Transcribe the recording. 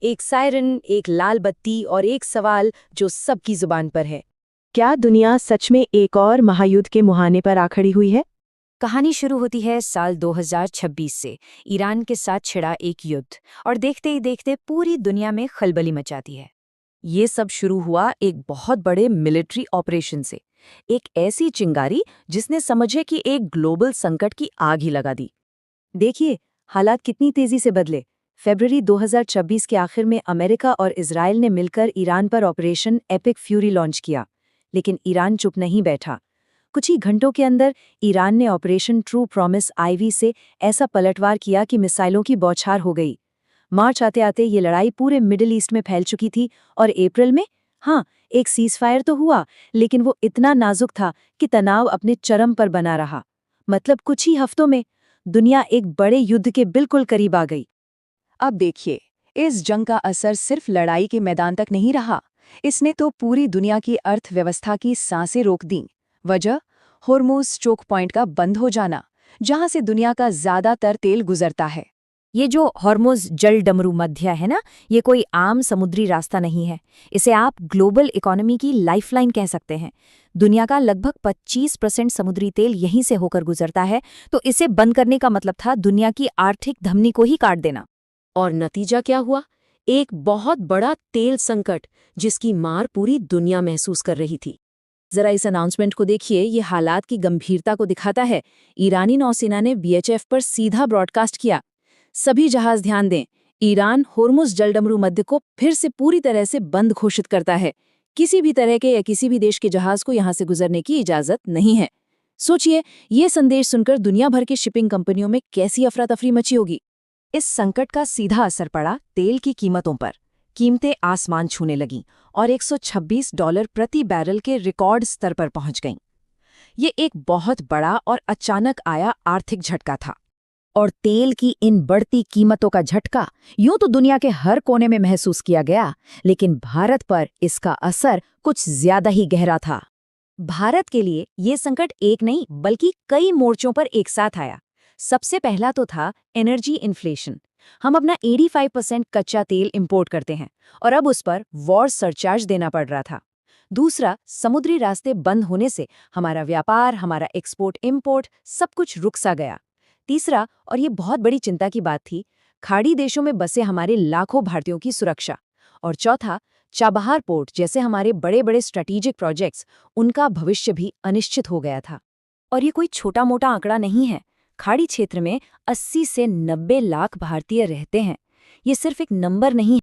एक सायरन, एक लाल बत्ती और एक सवाल जो सबकी जुबान पर है। क्या दुनिया सच में एक और महायुद्ध के मुहाने पर आ खड़ी हुई है? कहानी शुरू होती है साल 2026 से ईरान के साथ छिड़ा एक युद्ध, और देखते ही देखते पूरी दुनिया में खलबली मचाती है। ये सब शुरू हुआ एक बहुत बड़े मिलिट्री ऑपरेशन से, एक ऐसी चिंगारी जिसने समझे कि एक ग्लोबल संकट की आग ही लगा दी। देखिए, हालात कितनी तेजी से बदले। फरवरी 2026 के आखिर में अमेरिका और इजराइल ने मिलकर ईरान पर ऑपरेशन एपिक फ्यूरी लॉन्च किया, लेकिन ईरान चुप नहीं बैठा। कुछ ही घंटों के अंदर ईरान ने ऑपरेशन ट्रू प्रॉमिस आईवी से ऐसा पलटवार किया कि मिसाइलों की बौछार हो गई। मार्च आते आते ये लड़ाई पूरे मिडिल ईस्ट में फैल चुकी थी, और अप्रैल में, हाँ, एक सीज़फायर तो हुआ, लेकिन वो इतना नाजुक था कि तनाव अपने चरम पर बना रहा। मतलब कुछ ही हफ्तों में दुनिया एक बड़े युद्ध के बिल्कुल करीब आ गई। अब देखिए, इस जंग का असर सिर्फ लड़ाई के मैदान तक नहीं रहा, इसने तो पूरी दुनिया की अर्थव्यवस्था की सांसें रोक दीं। वजह, होर्मुज़ चोक पॉइंट का बंद हो जाना, जहां से दुनिया का ज्यादातर तेल गुजरता है। ये जो हॉर्मुज़ जल डमरू मध्य है ना, ये कोई आम समुद्री रास्ता नहीं है। इसे आप ग्लोबल इकोनॉमी की लाइफलाइन कह सकते हैं। दुनिया का लगभग 25% समुद्री तेल यहीं से होकर गुजरता है, तो इसे बंद करने का मतलब था दुनिया की आर्थिक धमनी को ही काट देना। और नतीजा क्या हुआ? एक बहुत बड़ा तेल संकट जिसकी मार पूरी दुनिया महसूस कर रही थी। जरा इस अनाउंसमेंट को देखिए, ये हालात की गंभीरता को दिखाता है। ईरानी नौसेना ने बीएचएफ पर सीधा ब्रॉडकास्ट किया, सभी जहाज ध्यान दें, ईरान होर्मुज़ जलडमरू मध्य को फिर से पूरी तरह से बंद घोषित करता है। किसी भी तरह के या किसी भी देश के जहाज को यहां से गुजरने की इजाजत नहीं है। सोचिए, ये संदेश सुनकर दुनिया भर की शिपिंग कंपनियों में कैसी अफरा तफरी मची होगी। इस संकट का सीधा असर पड़ा तेल की कीमतों पर। कीमतें आसमान छूने लगीं और $126 प्रति बैरल के रिकॉर्ड स्तर पर पहुंच गईं। ये एक बहुत बड़ा और अचानक आया आर्थिक झटका था। और तेल की इन बढ़ती कीमतों का झटका यूं तो दुनिया के हर कोने में महसूस किया गया, लेकिन भारत पर इसका असर कुछ ज्यादा ही गहरा था। भारत के लिए ये संकट एक नहीं बल्कि कई मोर्चों पर एक साथ आया। सबसे पहला तो था एनर्जी इन्फ्लेशन। हम अपना 85% कच्चा तेल इंपोर्ट करते हैं, और अब उस पर वॉर सरचार्ज देना पड़ रहा था। दूसरा, समुद्री रास्ते बंद होने से हमारा व्यापार, हमारा एक्सपोर्ट इंपोर्ट सब कुछ रुक सा गया। तीसरा, और ये बहुत बड़ी चिंता की बात थी, खाड़ी देशों में बसे हमारे लाखों भारतीयों की सुरक्षा। और चौथा, चाबहार पोर्ट जैसे हमारे बड़े बड़े स्ट्रेटेजिक प्रोजेक्ट्स, उनका भविष्य भी अनिश्चित हो गया था। और ये कोई छोटा मोटा आंकड़ा नहीं है। खाड़ी क्षेत्र में 80 से 90 लाख भारतीय रहते हैं। ये सिर्फ एक नंबर नहीं है।